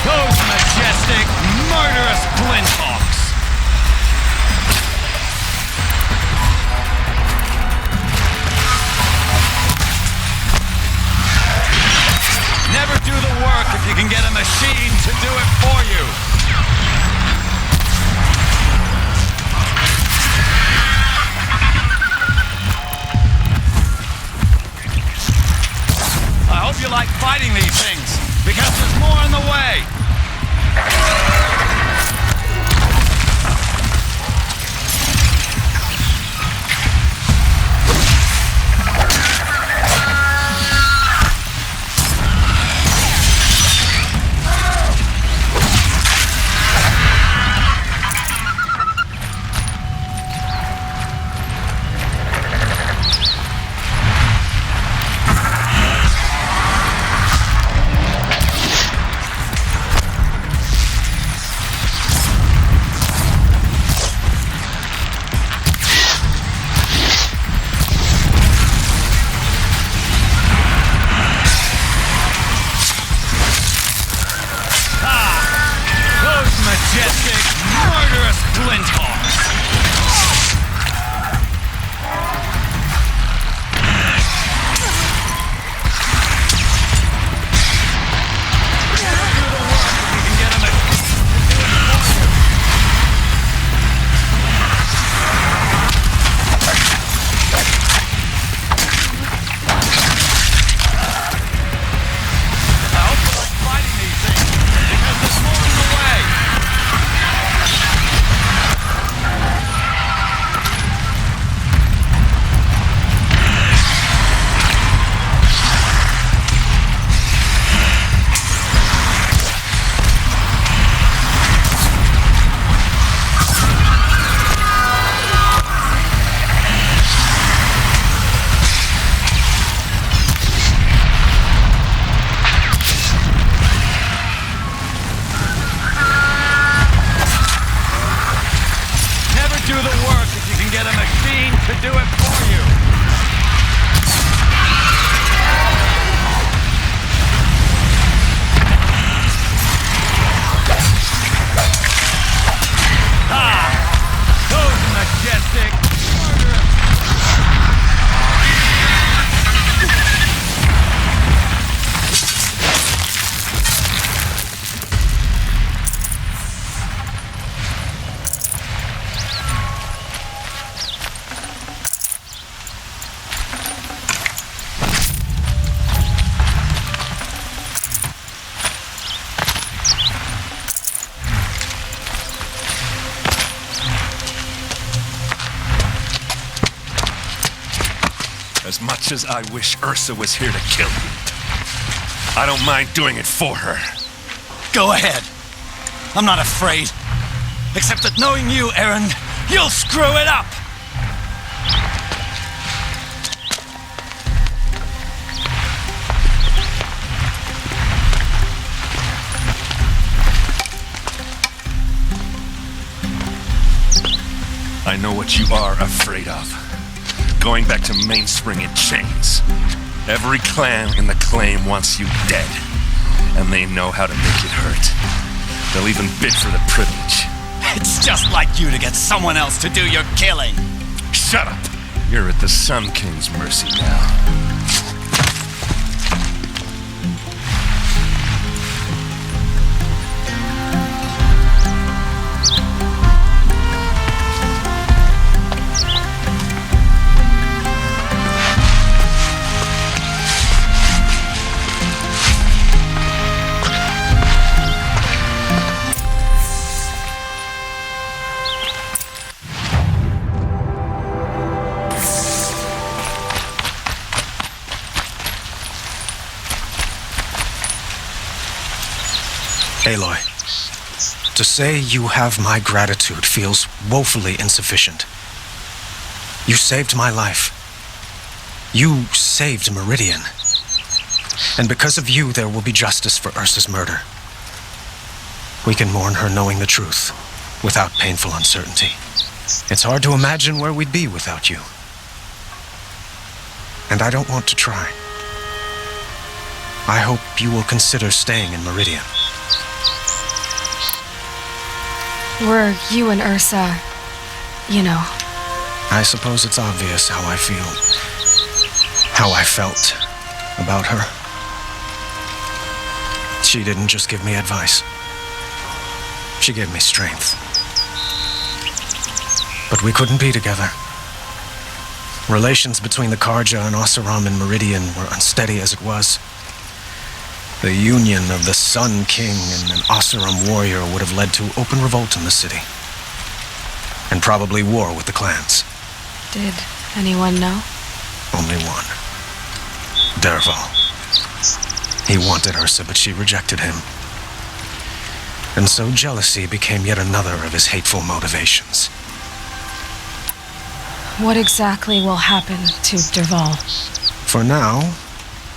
Those majestic, murderous flinthawks! Never do the work if you can get a machine to do it for you. I hope you like fighting these things, because there's more in the way. Those majestic, murderous flinthawks! Do the work if you can get a machine to do it for you. Those majestic, murderous. As much as I wish Ursa was here to kill you, I don't mind doing it for her. Go ahead. I'm not afraid. Except that knowing you, Aaron, you'll screw it up! I know what you are afraid of. Going back to Mainspring in chains. Every clan in the claim wants you dead. And they know how to make it hurt. They'll even bid for the privilege. It's just like you to get someone else to do your killing. Shut up! You're at the Sun King's mercy now. Aloy, to say you have my gratitude feels woefully insufficient. You saved my life. You saved Meridian. And because of you, there will be justice for Ursa's murder. We can mourn her knowing the truth, without painful uncertainty. It's hard to imagine where we'd be without you. And I don't want to try. I hope you will consider staying in Meridian. Were you and Ursa, you know. I suppose it's obvious how I feel. How I felt about her. She didn't just give me advice. She gave me strength. But we couldn't be together. Relations between the Karja and Oseram and Meridian were unsteady as it was. The union of the Sun King and an Oseram warrior would have led to open revolt in the city. And probably war with the clans. Did anyone know? Only one. Dervahl. He wanted Ursa, but she rejected him. And so jealousy became yet another of his hateful motivations. What exactly will happen to Dervahl? For now,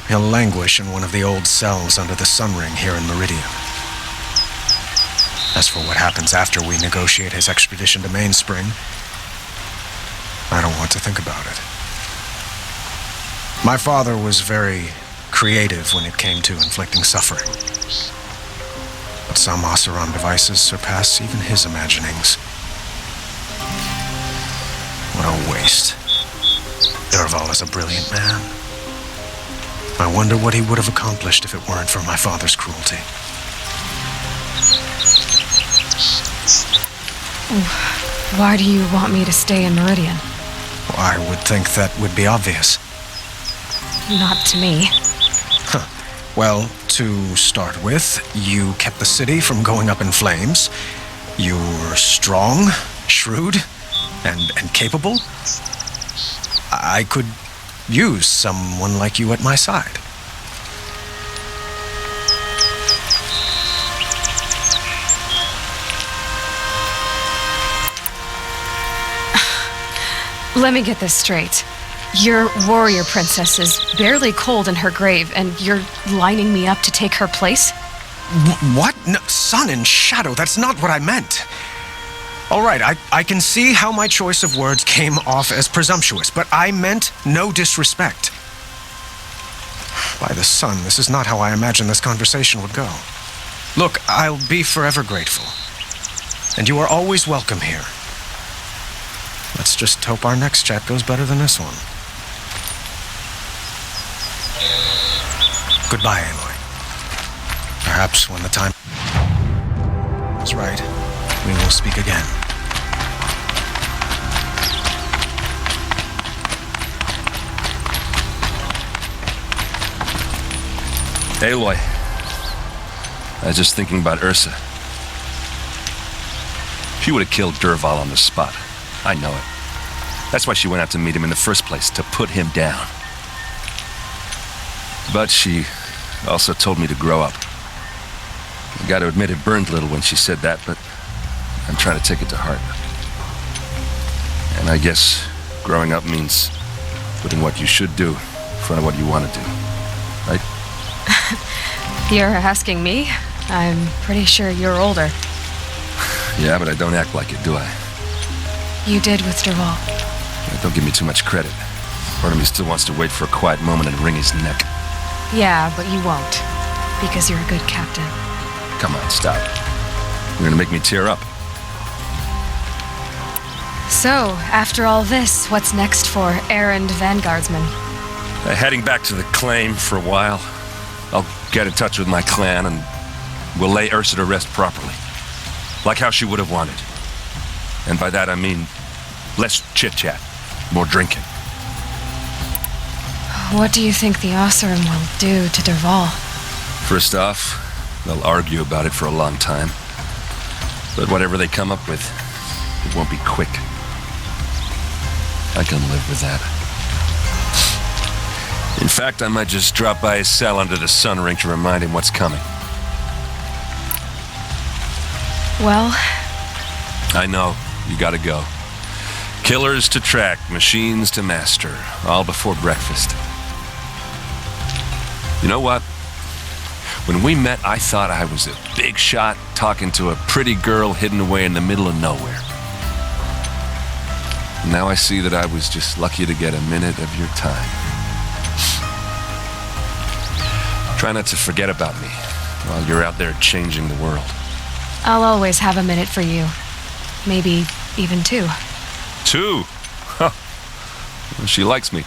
he'll languish in one of the old cells under the Sun Ring here in Meridian. As for what happens after we negotiate his extradition to Mainspring, I don't want to think about it. My father was very creative when it came to inflicting suffering. But some Oseram devices surpass even his imaginings. What a waste. Dervahl is a brilliant man. I wonder what he would have accomplished if it weren't for my father's cruelty. Why do you want me to stay in Meridian? I would think that would be obvious. Not to me. Huh. Well, to start with, you kept the city from going up in flames. You were strong, shrewd, and capable. I could use someone like you at my side. Let me get this straight. Your warrior princess is barely cold in her grave, and you're lining me up to take her place? What? No, sun and shadow, that's not what I meant. All right, I can see how my choice of words came off as presumptuous, but I meant no disrespect. By the sun, this is not how I imagined this conversation would go. Look, I'll be forever grateful. And you are always welcome here. Let's just hope our next chat goes better than this one. Goodbye, Aloy. Perhaps when the time is right, we will speak again. Aloy, I was just thinking about Ursa. She would have killed Dervahl on the spot. I know it. That's why she went out to meet him in the first place, to put him down. But she Also told me to grow up. I gotta admit it burned a little when she said that, but I'm trying to take it to heart. And I guess growing up means putting what you should do in front of what you want to do. Right? You're asking me? I'm pretty sure you're older. Yeah, but I don't act like it, do I? You did with Derval. Yeah, don't give me too much credit. Part of me still wants to wait for a quiet moment and wring his neck. Yeah, but you won't. Because you're a good captain. Come on, stop. You're gonna make me tear up. So, after all this, what's next for errand vanguardsman? Heading back to the claim for a while. I'll get in touch with my clan and we'll lay Ursa to rest properly. Like how she would have wanted. And by that I mean less chit-chat, more drinking. What do you think the Oseram will do to Derval? First off, they'll argue about it for a long time. But whatever they come up with, it won't be quick. I can live with that. In fact, I might just drop by his cell under the sun ring to remind him what's coming. Well? I know. You gotta go. Killers to track, machines to master. All before breakfast. You know what? When we met, I thought I was a big shot talking to a pretty girl hidden away in the middle of nowhere. Now I see that I was just lucky to get a minute of your time. Try not to forget about me while you're out there changing the world. I'll always have a minute for you. Maybe even two. 2? Huh. Well, she likes me.